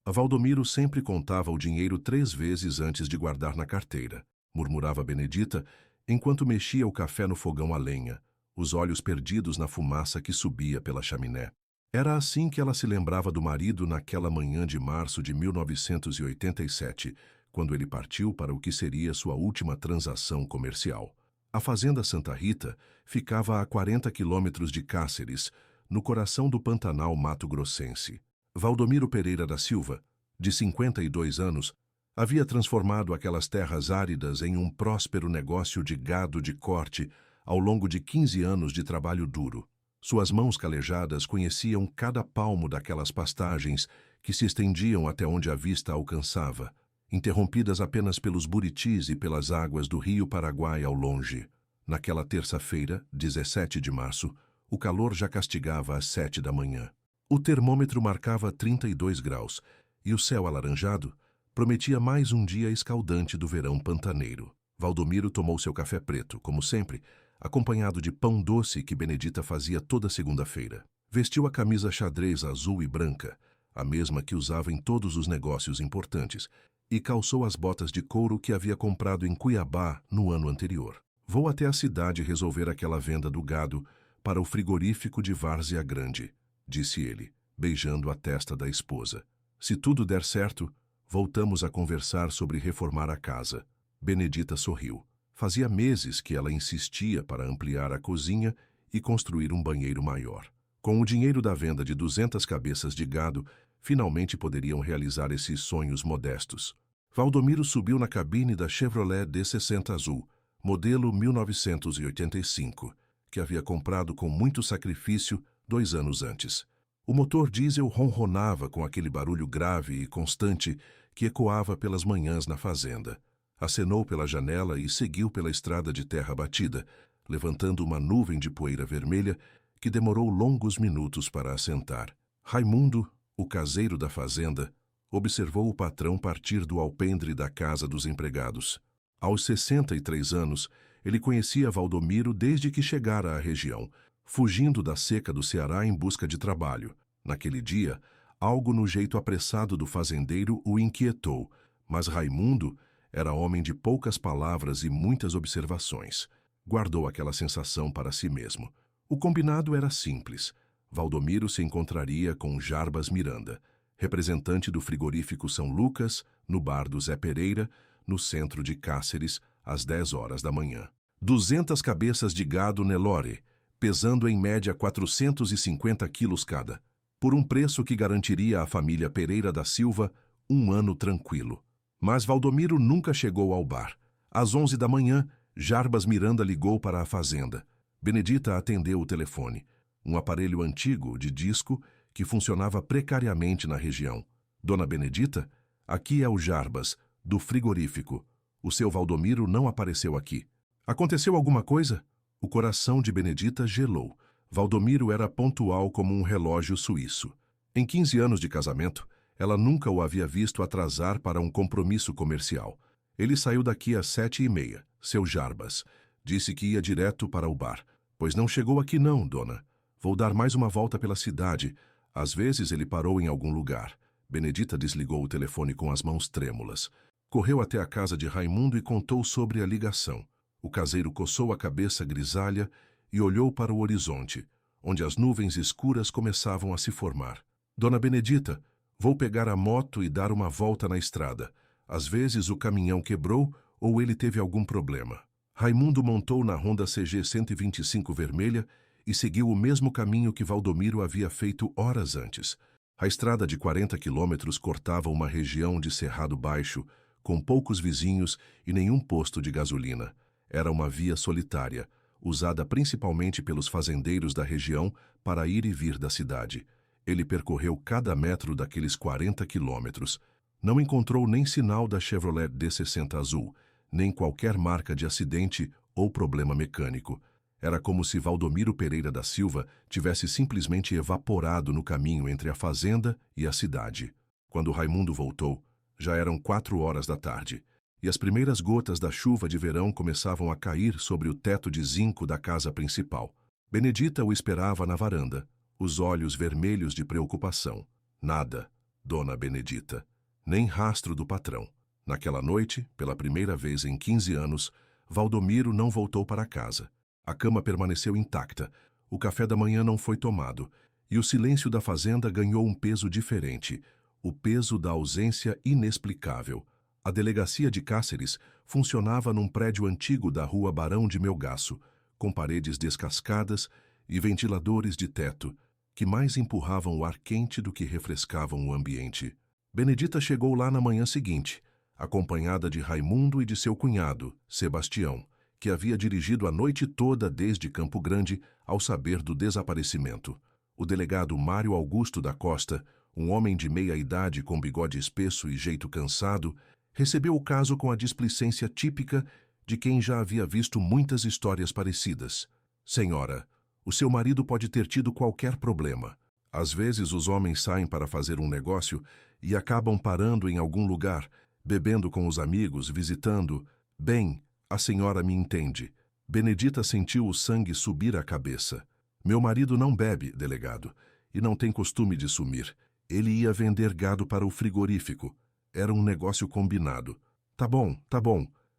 A Valdomiro sempre contava o dinheiro 3 vezes antes de guardar na carteira, murmurava Benedita, enquanto mexia o café no fogão a lenha, os olhos perdidos na fumaça que subia pela chaminé. Era assim que ela se lembrava do marido naquela manhã de março de 1987, quando ele partiu para o que seria sua última transação comercial. A fazenda Santa Rita ficava a 40 quilômetros de Cáceres, no coração do Pantanal mato-grossense. Valdomiro Pereira da Silva, de 52 anos, havia transformado aquelas terras áridas em um próspero negócio de gado de corte ao longo de 15 anos de trabalho duro. Suas mãos calejadas conheciam cada palmo daquelas pastagens que se estendiam até onde a vista alcançava, interrompidas apenas pelos buritis e pelas águas do rio Paraguai ao longe. Naquela terça-feira, 17 de março, o calor já castigava às 7 da manhã. O termômetro marcava 32 graus e o céu alaranjado prometia mais um dia escaldante do verão pantaneiro. Valdomiro tomou seu café preto, como sempre, acompanhado de pão doce que Benedita fazia toda segunda-feira. Vestiu a camisa xadrez azul e branca, a mesma que usava em todos os negócios importantes, e calçou as botas de couro que havia comprado em Cuiabá no ano anterior. Vou até a cidade resolver aquela venda do gado para o frigorífico de Várzea Grande, disse ele, beijando a testa da esposa. Se tudo der certo, voltamos a conversar sobre reformar a casa. Benedita sorriu. Fazia meses que ela insistia para ampliar a cozinha e construir um banheiro maior. Com o dinheiro da venda de 200 cabeças de gado, finalmente poderiam realizar esses sonhos modestos. Valdomiro subiu na cabine da Chevrolet D60 azul, modelo 1985, que havia comprado com muito sacrifício 2 anos antes. O motor diesel ronronava com aquele barulho grave e constante que ecoava pelas manhãs na fazenda. Acenou pela janela e seguiu pela estrada de terra batida, levantando uma nuvem de poeira vermelha que demorou longos minutos para assentar. Raimundo, o caseiro da fazenda, observou o patrão partir do alpendre da casa dos empregados. Aos 63 anos, ele conhecia Valdomiro desde que chegara à região, fugindo da seca do Ceará em busca de trabalho. Naquele dia, algo no jeito apressado do fazendeiro o inquietou, mas Raimundo era homem de poucas palavras e muitas observações. Guardou aquela sensação para si mesmo. O combinado era simples. Valdomiro se encontraria com Jarbas Miranda, representante do frigorífico São Lucas, no bar do Zé Pereira, no centro de Cáceres, às 10 horas da manhã. 200 cabeças de gado Nelore, pesando em média 450 quilos cada, por um preço que garantiria à família Pereira da Silva um ano tranquilo. Mas Valdomiro nunca chegou ao bar. Às 11 da manhã, Jarbas Miranda ligou para a fazenda. Benedita atendeu o telefone, um aparelho antigo de disco que funcionava precariamente na região. Dona Benedita, aqui é o Jarbas, do frigorífico. O seu Valdomiro não apareceu aqui. Aconteceu alguma coisa? O coração de Benedita gelou. Valdomiro era pontual como um relógio suíço. Em 15 anos de casamento, ela nunca o havia visto atrasar para um compromisso comercial. Ele saiu daqui às 7h30, seu Jarbas. Disse que ia direto para o bar. Pois não chegou aqui não, dona. Vou dar mais uma volta pela cidade. Às vezes ele parou em algum lugar. Benedita desligou o telefone com as mãos trêmulas. Correu até a casa de Raimundo e contou sobre a ligação. O caseiro coçou a cabeça grisalha e olhou para o horizonte, onde as nuvens escuras começavam a se formar. Dona Benedita, vou pegar a moto e dar uma volta na estrada. Às vezes o caminhão quebrou ou ele teve algum problema. Raimundo montou na Honda CG 125 vermelha e seguiu o mesmo caminho que Valdomiro havia feito horas antes. A estrada de 40 quilômetros cortava uma região de cerrado baixo, com poucos vizinhos e nenhum posto de gasolina. Era uma via solitária, usada principalmente pelos fazendeiros da região para ir e vir da cidade. Ele percorreu cada metro daqueles 40 quilômetros. Não encontrou nem sinal da Chevrolet D60 azul, nem qualquer marca de acidente ou problema mecânico. Era como se Valdomiro Pereira da Silva tivesse simplesmente evaporado no caminho entre a fazenda e a cidade. Quando Raimundo voltou, já eram 4 horas da tarde, e as primeiras gotas da chuva de verão começavam a cair sobre o teto de zinco da casa principal. Benedita o esperava na varanda, os olhos vermelhos de preocupação. Nada, Dona Benedita. Nem rastro do patrão. Naquela noite, pela primeira vez em 15 anos, Valdomiro não voltou para casa. A cama permaneceu intacta, o café da manhã não foi tomado, e o silêncio da fazenda ganhou um peso diferente, o peso da ausência inexplicável. A delegacia de Cáceres funcionava num prédio antigo da rua Barão de Melgaço, com paredes descascadas e ventiladores de teto, que mais empurravam o ar quente do que refrescavam o ambiente. Benedita chegou lá na manhã seguinte, acompanhada de Raimundo e de seu cunhado, Sebastião, que havia dirigido a noite toda desde Campo Grande ao saber do desaparecimento. O delegado Mário Augusto da Costa, um homem de meia-idade com bigode espesso e jeito cansado, recebeu o caso com a displicência típica de quem já havia visto muitas histórias parecidas. Senhora, o seu marido pode ter tido qualquer problema. Às vezes os homens saem para fazer um negócio e acabam parando em algum lugar, bebendo com os amigos, visitando. Bem, a senhora me entende. Benedita sentiu o sangue subir à cabeça. Meu marido não bebe, delegado, e não tem costume de sumir. Ele ia vender gado para o frigorífico. Era um negócio combinado. Tá bom.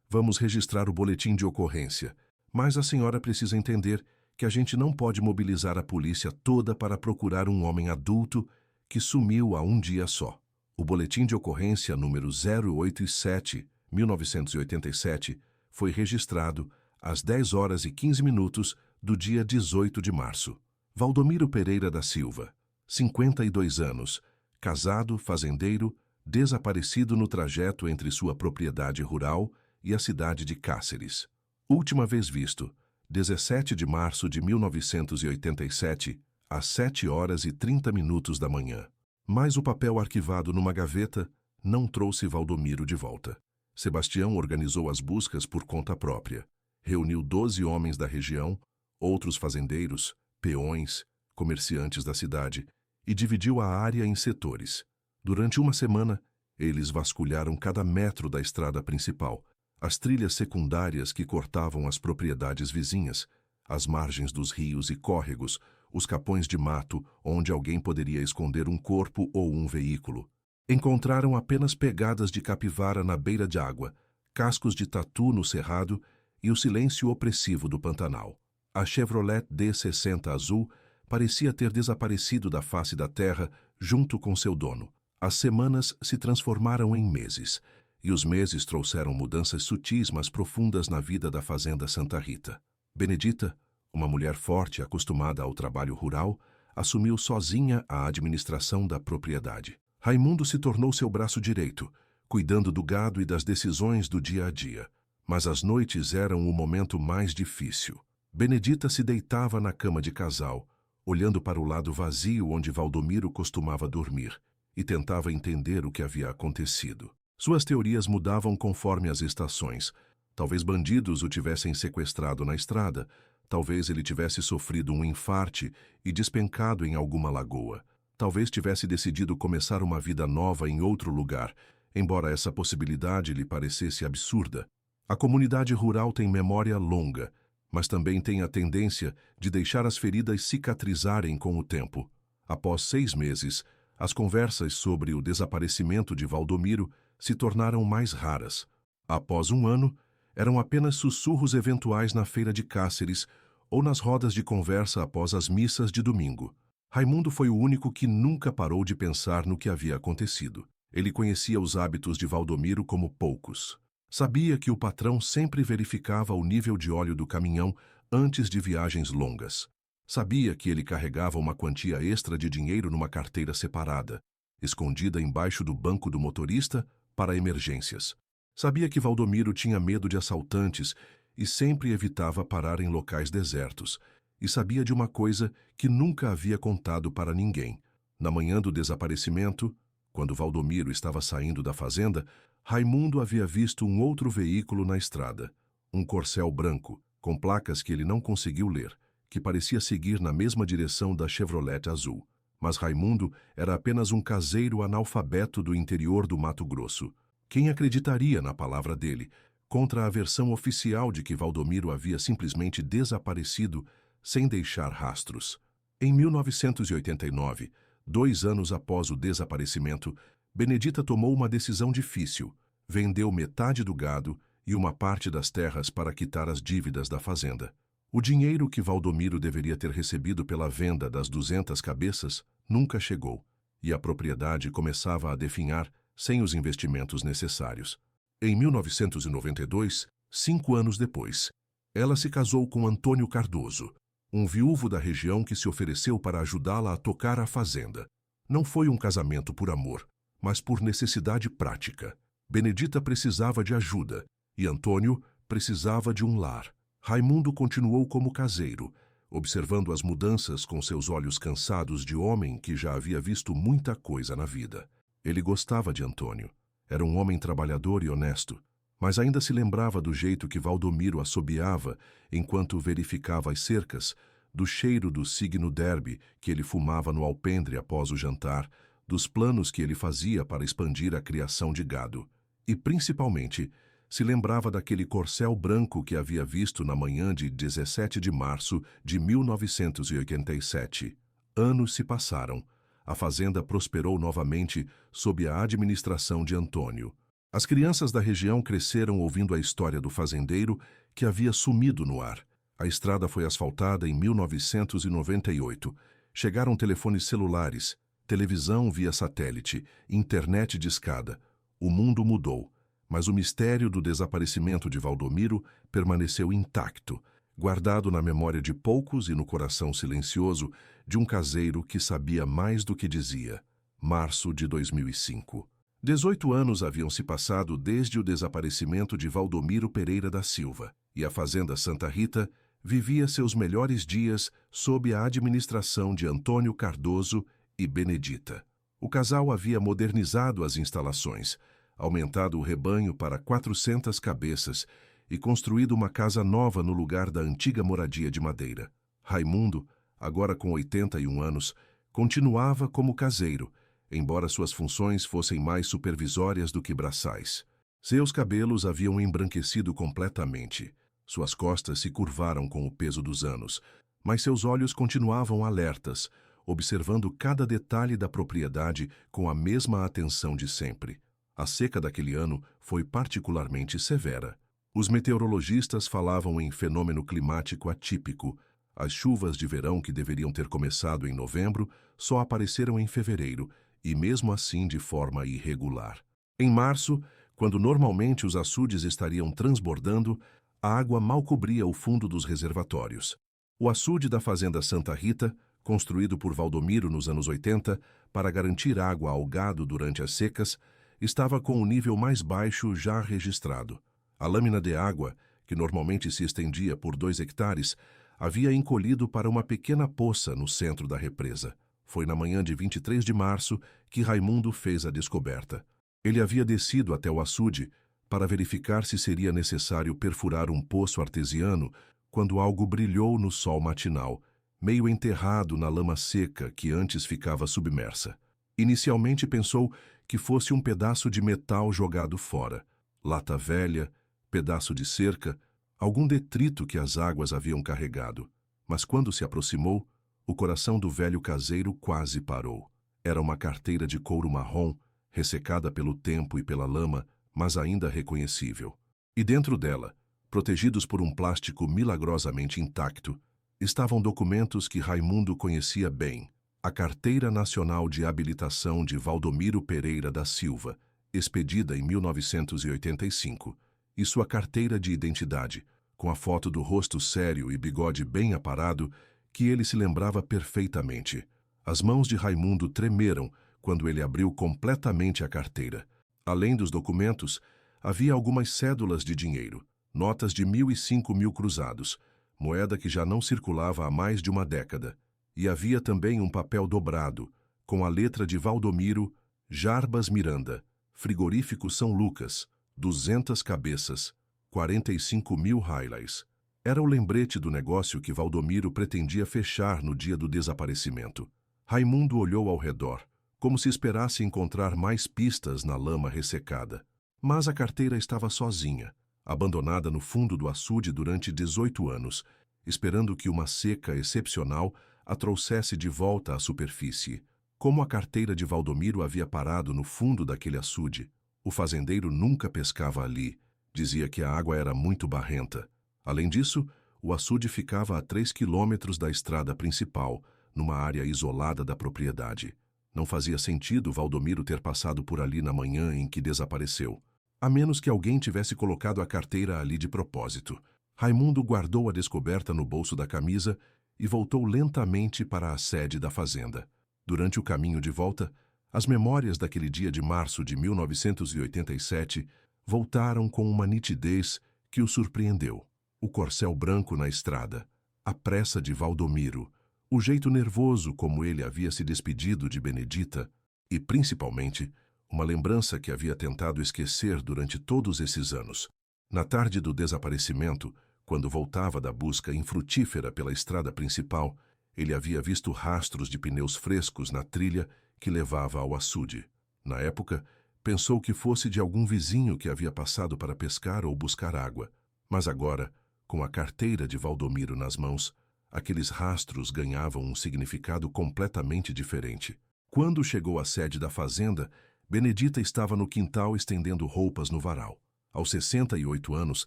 Vamos registrar o boletim de ocorrência. Mas a senhora precisa entender que a gente não pode mobilizar a polícia toda para procurar um homem adulto que sumiu há um dia só. O boletim de ocorrência número 087/1987 foi registrado às 10h15 do dia 18 de março. Valdomiro Pereira da Silva, 52 anos, casado, fazendeiro, desaparecido no trajeto entre sua propriedade rural e a cidade de Cáceres. Última vez visto, 17 de março de 1987, às 7h30 da manhã. Mas o papel arquivado numa gaveta não trouxe Valdomiro de volta. Sebastião organizou as buscas por conta própria. Reuniu 12 homens da região, outros fazendeiros, peões, comerciantes da cidade, e dividiu a área em setores. Durante uma semana, eles vasculharam cada metro da estrada principal, as trilhas secundárias que cortavam as propriedades vizinhas, as margens dos rios e córregos, os capões de mato onde alguém poderia esconder um corpo ou um veículo. Encontraram apenas pegadas de capivara na beira de água, cascos de tatu no cerrado e o silêncio opressivo do Pantanal. A Chevrolet D60 azul parecia ter desaparecido da face da terra junto com seu dono. As semanas se transformaram em meses, e os meses trouxeram mudanças sutis mas profundas na vida da fazenda Santa Rita. Benedita, uma mulher forte acostumada ao trabalho rural, assumiu sozinha a administração da propriedade. Raimundo se tornou seu braço direito, cuidando do gado e das decisões do dia a dia. Mas as noites eram o momento mais difícil. Benedita se deitava na cama de casal, olhando para o lado vazio onde Valdomiro costumava dormir, e tentava entender o que havia acontecido. Suas teorias mudavam conforme as estações. Talvez bandidos o tivessem sequestrado na estrada, talvez ele tivesse sofrido um infarte e despencado em alguma lagoa. Talvez tivesse decidido começar uma vida nova em outro lugar, embora essa possibilidade lhe parecesse absurda. A comunidade rural tem memória longa, mas também tem a tendência de deixar as feridas cicatrizarem com o tempo. Após 6 meses, as conversas sobre o desaparecimento de Valdomiro se tornaram mais raras. Após 1 ano, eram apenas sussurros eventuais na feira de Cáceres ou nas rodas de conversa após as missas de domingo. Raimundo foi o único que nunca parou de pensar no que havia acontecido. Ele conhecia os hábitos de Valdomiro como poucos. Sabia que o patrão sempre verificava o nível de óleo do caminhão antes de viagens longas. Sabia que ele carregava uma quantia extra de dinheiro numa carteira separada, escondida embaixo do banco do motorista para emergências. Sabia que Valdomiro tinha medo de assaltantes e sempre evitava parar em locais desertos. E sabia de uma coisa que nunca havia contado para ninguém. Na manhã do desaparecimento, quando Valdomiro estava saindo da fazenda, Raimundo havia visto um outro veículo na estrada. Um Corcel branco, com placas que ele não conseguiu ler, que parecia seguir na mesma direção da Chevrolet azul. Mas Raimundo era apenas um caseiro analfabeto do interior do Mato Grosso. Quem acreditaria na palavra dele, contra a versão oficial de que Valdomiro havia simplesmente desaparecido sem deixar rastros? Em 1989, 2 anos após o desaparecimento, Benedita tomou uma decisão difícil. Vendeu metade do gado e uma parte das terras para quitar as dívidas da fazenda. O dinheiro que Valdomiro deveria ter recebido pela venda das 200 cabeças nunca chegou, e a propriedade começava a definhar sem os investimentos necessários. Em 1992, 5 anos depois, ela se casou com Antônio Cardoso, um viúvo da região que se ofereceu para ajudá-la a tocar a fazenda. Não foi um casamento por amor, mas por necessidade prática. Benedita precisava de ajuda e Antônio precisava de um lar. Raimundo continuou como caseiro, observando as mudanças com seus olhos cansados de homem que já havia visto muita coisa na vida. Ele gostava de Antônio. Era um homem trabalhador e honesto, mas ainda se lembrava do jeito que Valdomiro assobiava enquanto verificava as cercas, do cheiro do signo derby que ele fumava no alpendre após o jantar, dos planos que ele fazia para expandir a criação de gado. E, principalmente, se lembrava daquele corcel branco que havia visto na manhã de 17 de março de 1987. Anos se passaram. A fazenda prosperou novamente sob a administração de Antônio. As crianças da região cresceram ouvindo a história do fazendeiro que havia sumido no ar. A estrada foi asfaltada em 1998. Chegaram telefones celulares, televisão via satélite, internet discada. O mundo mudou, mas o mistério do desaparecimento de Valdomiro permaneceu intacto, guardado na memória de poucos e no coração silencioso de um caseiro que sabia mais do que dizia. Março de 2005. 18 anos haviam se passado desde o desaparecimento de Valdomiro Pereira da Silva, e a Fazenda Santa Rita vivia seus melhores dias sob a administração de Antônio Cardoso e Benedita. O casal havia modernizado as instalações, aumentado o rebanho para 400 cabeças e construído uma casa nova no lugar da antiga moradia de madeira. Raimundo, agora com 81 anos, continuava como caseiro, embora suas funções fossem mais supervisórias do que braçais. Seus cabelos haviam embranquecido completamente. Suas costas se curvaram com o peso dos anos, mas seus olhos continuavam alertas, observando cada detalhe da propriedade com a mesma atenção de sempre. A seca daquele ano foi particularmente severa. Os meteorologistas falavam em fenômeno climático atípico. As chuvas de verão que deveriam ter começado em novembro só apareceram em fevereiro, e mesmo assim de forma irregular. Em março, quando normalmente os açudes estariam transbordando, a água mal cobria o fundo dos reservatórios. O açude da Fazenda Santa Rita, construído por Valdomiro nos anos 80 para garantir água ao gado durante as secas, estava com o nível mais baixo já registrado. A lâmina de água, que normalmente se estendia por 2 hectares, havia encolhido para uma pequena poça no centro da represa. Foi na manhã de 23 de março que Raimundo fez a descoberta. Ele havia descido até o açude para verificar se seria necessário perfurar um poço artesiano quando algo brilhou no sol matinal, meio enterrado na lama seca que antes ficava submersa. Inicialmente pensou que fosse um pedaço de metal jogado fora, lata velha, pedaço de cerca, algum detrito que as águas haviam carregado. Mas quando se aproximou, o coração do velho caseiro quase parou. Era uma carteira de couro marrom, ressecada pelo tempo e pela lama, mas ainda reconhecível. E dentro dela, protegidos por um plástico milagrosamente intacto, estavam documentos que Raimundo conhecia bem. A Carteira Nacional de Habilitação de Valdomiro Pereira da Silva, expedida em 1985, e sua carteira de identidade, com a foto do rosto sério e bigode bem aparado, que ele se lembrava perfeitamente. As mãos de Raimundo tremeram quando ele abriu completamente a carteira. Além dos documentos, havia algumas cédulas de dinheiro, notas de 1.000 e 5.000 cruzados, moeda que já não circulava há mais de uma década. E havia também um papel dobrado, com a letra de Valdomiro, Jarbas Miranda, Frigorífico São Lucas, 200 cabeças, 45.000 reais. Era o lembrete do negócio que Valdomiro pretendia fechar no dia do desaparecimento. Raimundo olhou ao redor, como se esperasse encontrar mais pistas na lama ressecada. Mas a carteira estava sozinha, abandonada no fundo do açude durante 18 anos, esperando que uma seca excepcional a trouxesse de volta à superfície. Como a carteira de Valdomiro havia parado no fundo daquele açude, o fazendeiro nunca pescava ali. Dizia que a água era muito barrenta. Além disso, o açude ficava a 3 quilômetros da estrada principal, numa área isolada da propriedade. Não fazia sentido Valdomiro ter passado por ali na manhã em que desapareceu, a menos que alguém tivesse colocado a carteira ali de propósito. Raimundo guardou a descoberta no bolso da camisa e voltou lentamente para a sede da fazenda. Durante o caminho de volta, as memórias daquele dia de março de 1987 voltaram com uma nitidez que o surpreendeu. O corcel branco na estrada, a pressa de Valdomiro, o jeito nervoso como ele havia se despedido de Benedita e, principalmente, uma lembrança que havia tentado esquecer durante todos esses anos. Na tarde do desaparecimento, quando voltava da busca infrutífera pela estrada principal, ele havia visto rastros de pneus frescos na trilha que levava ao açude. Na época, pensou que fosse de algum vizinho que havia passado para pescar ou buscar água. Mas agora, com a carteira de Valdomiro nas mãos, aqueles rastros ganhavam um significado completamente diferente. Quando chegou à sede da fazenda, Benedita estava no quintal estendendo roupas no varal. Aos 68 anos,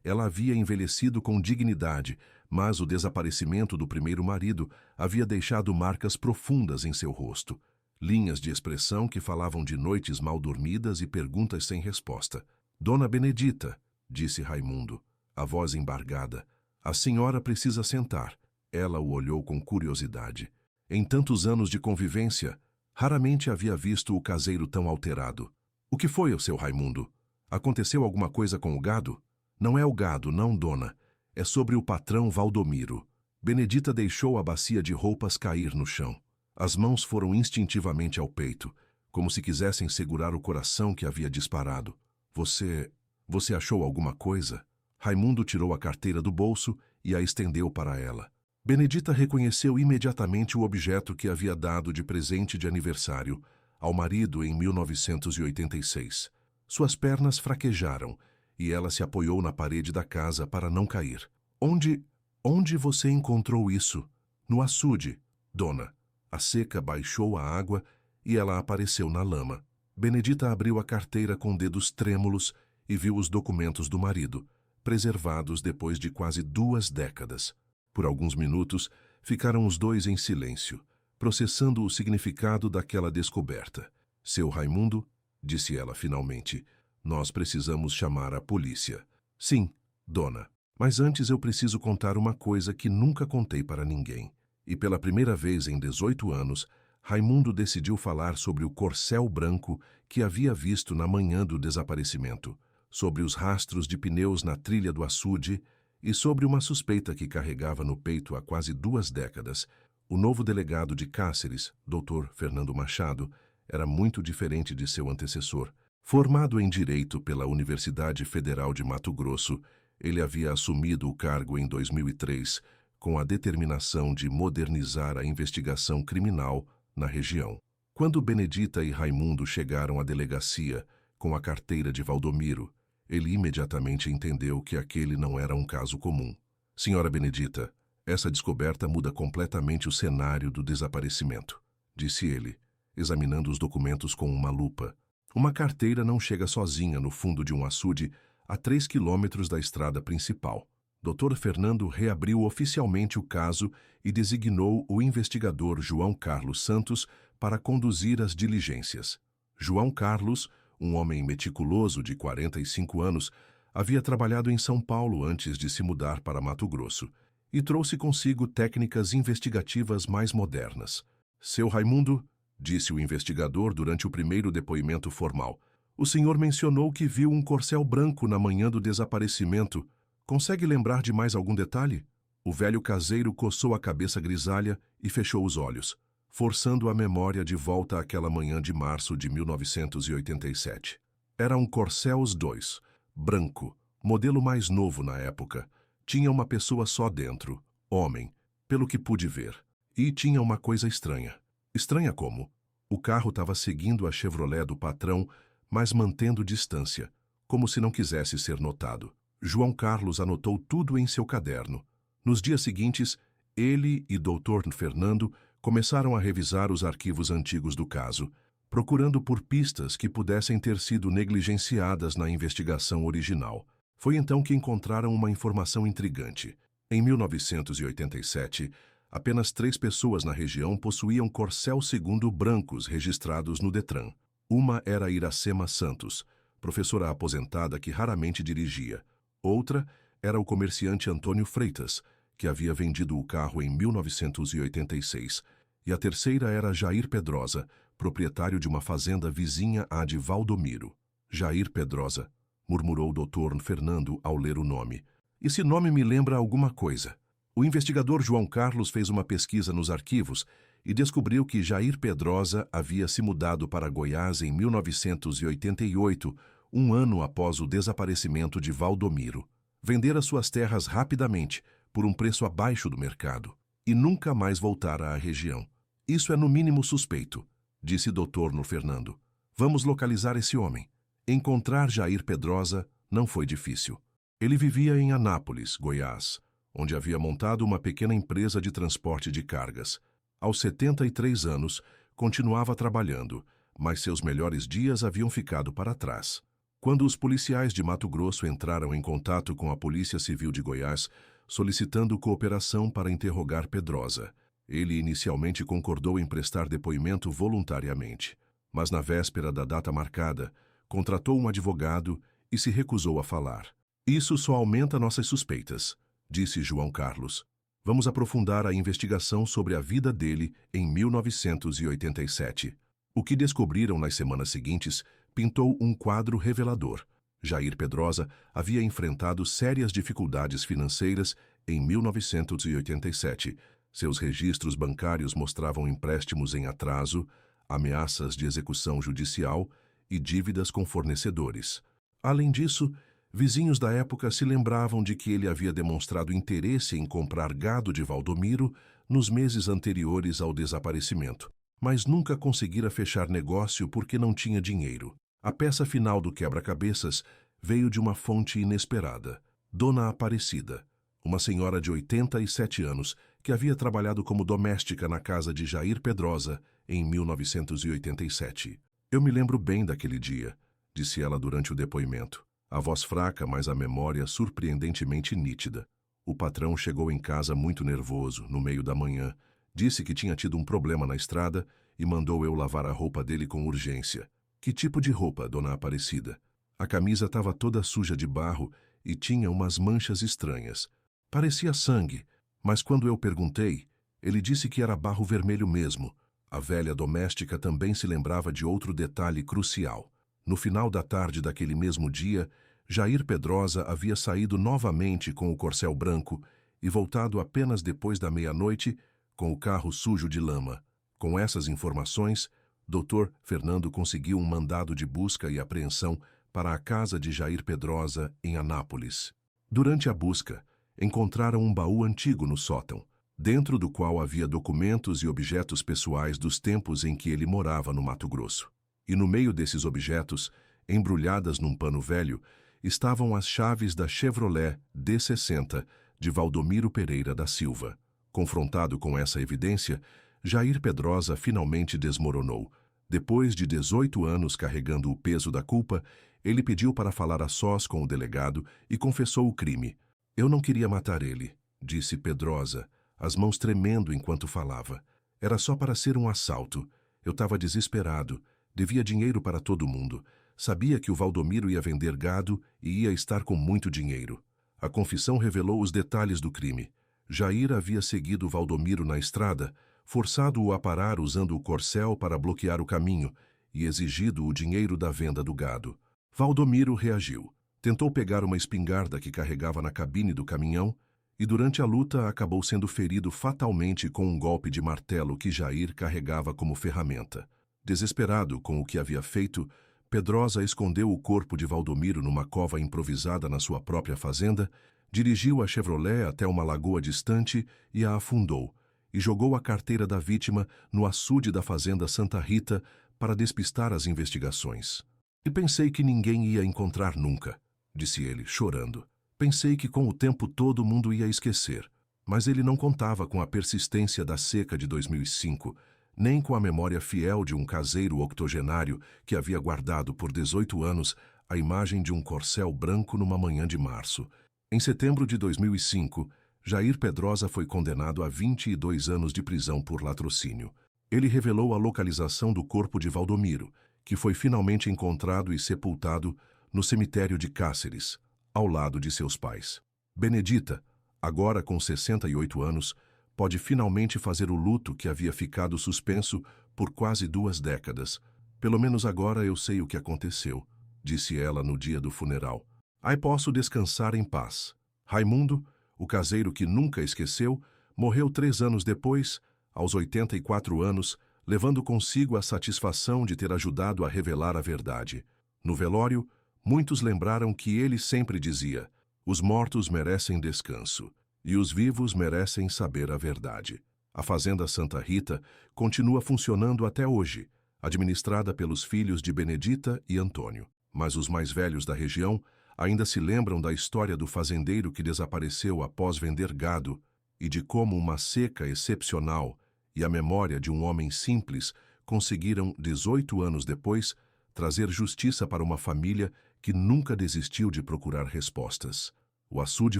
ela havia envelhecido com dignidade, mas o desaparecimento do primeiro marido havia deixado marcas profundas em seu rosto. Linhas de expressão que falavam de noites mal dormidas e perguntas sem resposta. Dona Benedita, disse Raimundo, a voz embargada, a senhora precisa sentar. Ela o olhou com curiosidade. Em tantos anos de convivência, raramente havia visto o caseiro tão alterado. O que foi, seu Raimundo? Aconteceu alguma coisa com o gado? Não é o gado, não, dona. É sobre o patrão Valdomiro. Benedita deixou a bacia de roupas cair no chão. As mãos foram instintivamente ao peito, como se quisessem segurar o coração que havia disparado. Você achou alguma coisa? Raimundo tirou a carteira do bolso e a estendeu para ela. Benedita reconheceu imediatamente o objeto que havia dado de presente de aniversário ao marido em 1986. Suas pernas fraquejaram e ela se apoiou na parede da casa para não cair. Onde você encontrou isso? No açude, dona. A seca baixou a água e ela apareceu na lama. Benedita abriu a carteira com dedos trêmulos e viu os documentos do marido, preservados depois de quase 2 décadas. Por alguns minutos, ficaram os dois em silêncio, processando o significado daquela descoberta. Seu Raimundo, disse ela finalmente, nós precisamos chamar a polícia. Sim, dona. Mas antes eu preciso contar uma coisa que nunca contei para ninguém. E pela primeira vez em 18 anos, Raimundo decidiu falar sobre o corcel branco que havia visto na manhã do desaparecimento, sobre os rastros de pneus na trilha do açude e sobre uma suspeita que carregava no peito há quase 2 décadas. O novo delegado de Cáceres, Dr. Fernando Machado, era muito diferente de seu antecessor. Formado em Direito pela Universidade Federal de Mato Grosso, ele havia assumido o cargo em 2003, com a determinação de modernizar a investigação criminal na região. Quando Benedita e Raimundo chegaram à delegacia com a carteira de Valdomiro, ele imediatamente entendeu que aquele não era um caso comum. Senhora Benedita, essa descoberta muda completamente o cenário do desaparecimento, disse ele, examinando os documentos com uma lupa. Uma carteira não chega sozinha no fundo de um açude a 3 quilômetros da estrada principal. Dr. Fernando reabriu oficialmente o caso e designou o investigador João Carlos Santos para conduzir as diligências. João Carlos, um homem meticuloso de 45 anos, havia trabalhado em São Paulo antes de se mudar para Mato Grosso e trouxe consigo técnicas investigativas mais modernas. Seu Raimundo, disse o investigador durante o primeiro depoimento formal, o senhor mencionou que viu um corcel branco na manhã do desaparecimento. Consegue lembrar de mais algum detalhe? O velho caseiro coçou a cabeça grisalha e fechou os olhos, forçando a memória de volta àquela manhã de março de 1987. Era um Corcel 2, branco, modelo mais novo na época. Tinha uma pessoa só dentro, homem, pelo que pude ver. E tinha uma coisa estranha. Estranha como? O carro estava seguindo a Chevrolet do patrão, mas mantendo distância, como se não quisesse ser notado. João Carlos anotou tudo em seu caderno. Nos dias seguintes, ele e Dr. Fernando Começaram a revisar os arquivos antigos do caso, procurando por pistas que pudessem ter sido negligenciadas na investigação original. Foi então que encontraram uma informação intrigante. Em 1987, apenas 3 pessoas na região possuíam Corcel II brancos registrados no Detran. Uma era Iracema Santos, professora aposentada que raramente dirigia. Outra era o comerciante Antônio Freitas, que havia vendido o carro em 1986. E a terceira era Jair Pedrosa, proprietário de uma fazenda vizinha à de Valdomiro. Jair Pedrosa, murmurou o Dr. Fernando ao ler o nome. Esse nome me lembra alguma coisa. O investigador João Carlos fez uma pesquisa nos arquivos e descobriu que Jair Pedrosa havia se mudado para Goiás em 1988, um ano após o desaparecimento de Valdomiro. Vendera suas terras rapidamente, por um preço abaixo do mercado, e nunca mais voltara à região. Isso é no mínimo suspeito, disse Dr. Fernando. Vamos localizar esse homem. Encontrar Jair Pedrosa não foi difícil. Ele vivia em Anápolis, Goiás, onde havia montado uma pequena empresa de transporte de cargas. Aos 73 anos, continuava trabalhando, mas seus melhores dias haviam ficado para trás. Quando os policiais de Mato Grosso entraram em contato com a Polícia Civil de Goiás, solicitando cooperação para interrogar Pedrosa, ele inicialmente concordou em prestar depoimento voluntariamente, mas na véspera da data marcada, contratou um advogado e se recusou a falar. Isso só aumenta nossas suspeitas, disse João Carlos. Vamos aprofundar a investigação sobre a vida dele em 1987. O que descobriram nas semanas seguintes pintou um quadro revelador. Jair Pedrosa havia enfrentado sérias dificuldades financeiras em 1987. Seus registros bancários mostravam empréstimos em atraso, ameaças de execução judicial e dívidas com fornecedores. Além disso, vizinhos da época se lembravam de que ele havia demonstrado interesse em comprar gado de Valdomiro nos meses anteriores ao desaparecimento, mas nunca conseguira fechar negócio porque não tinha dinheiro. A peça final do quebra-cabeças veio de uma fonte inesperada. Dona Aparecida, uma senhora de 87 anos que havia trabalhado como doméstica na casa de Jair Pedrosa em 1987. Eu me lembro bem daquele dia, disse ela durante o depoimento. A voz fraca, mas a memória surpreendentemente nítida. O patrão chegou em casa muito nervoso, no meio da manhã. Disse que tinha tido um problema na estrada e mandou eu lavar a roupa dele com urgência. Que tipo de roupa, Dona Aparecida? A camisa estava toda suja de barro e tinha umas manchas estranhas. Parecia sangue, mas quando eu perguntei, ele disse que era barro vermelho mesmo. A velha doméstica também se lembrava de outro detalhe crucial. No final da tarde daquele mesmo dia, Jair Pedrosa havia saído novamente com o Corcel branco e voltado apenas depois da meia-noite com o carro sujo de lama. Com essas informações, Dr. Fernando conseguiu um mandado de busca e apreensão para a casa de Jair Pedrosa, em Anápolis. Durante a busca, encontraram um baú antigo no sótão, dentro do qual havia documentos e objetos pessoais dos tempos em que ele morava no Mato Grosso. E no meio desses objetos, embrulhadas num pano velho, estavam as chaves da Chevrolet D60 de Valdomiro Pereira da Silva. Confrontado com essa evidência, Jair Pedrosa finalmente desmoronou. Depois de 18 anos carregando o peso da culpa, ele pediu para falar a sós com o delegado e confessou o crime. Eu não queria matar ele, disse Pedrosa, as mãos tremendo enquanto falava. Era só para ser um assalto. Eu estava desesperado. Devia dinheiro para todo mundo. Sabia que o Valdomiro ia vender gado e ia estar com muito dinheiro. A confissão revelou os detalhes do crime. Jair havia seguido Valdomiro na estrada, forçado-o a parar usando o corcel para bloquear o caminho e exigido o dinheiro da venda do gado. Valdomiro reagiu. Tentou pegar uma espingarda que carregava na cabine do caminhão e durante a luta acabou sendo ferido fatalmente com um golpe de martelo que Jair carregava como ferramenta. Desesperado com o que havia feito, Pedrosa escondeu o corpo de Valdomiro numa cova improvisada na sua própria fazenda, dirigiu a Chevrolet até uma lagoa distante e a afundou, e jogou a carteira da vítima no açude da fazenda Santa Rita para despistar as investigações. E pensei que ninguém ia encontrar nunca, disse ele, chorando. Pensei que com o tempo todo mundo ia esquecer. Mas ele não contava com a persistência da seca de 2005, nem com a memória fiel de um caseiro octogenário que havia guardado por 18 anos a imagem de um corcel branco numa manhã de março. Em setembro de 2005, Jair Pedrosa foi condenado a 22 anos de prisão por latrocínio. Ele revelou a localização do corpo de Valdomiro, que foi finalmente encontrado e sepultado no cemitério de Cáceres, ao lado de seus pais. Benedita, agora com 68 anos, pode finalmente fazer o luto que havia ficado suspenso por quase 2 décadas. Pelo menos agora eu sei o que aconteceu, disse ela no dia do funeral. Aí posso descansar em paz. Raimundo, o caseiro que nunca esqueceu, morreu 3 anos depois, aos 84 anos, levando consigo a satisfação de ter ajudado a revelar a verdade. No velório, muitos lembraram que ele sempre dizia: os mortos merecem descanso, e os vivos merecem saber a verdade. A Fazenda Santa Rita continua funcionando até hoje, administrada pelos filhos de Benedita e Antônio. Mas os mais velhos da região ainda se lembram da história do fazendeiro que desapareceu após vender gado e de como uma seca excepcional e a memória de um homem simples conseguiram, 18 anos depois, trazer justiça para uma família que nunca desistiu de procurar respostas. O açude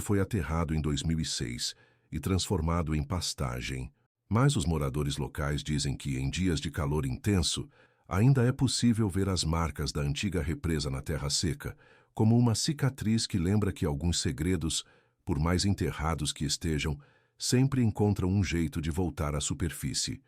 foi aterrado em 2006 e transformado em pastagem. Mas os moradores locais dizem que, em dias de calor intenso, ainda é possível ver as marcas da antiga represa na terra seca, como uma cicatriz que lembra que alguns segredos, por mais enterrados que estejam, sempre encontram um jeito de voltar à superfície.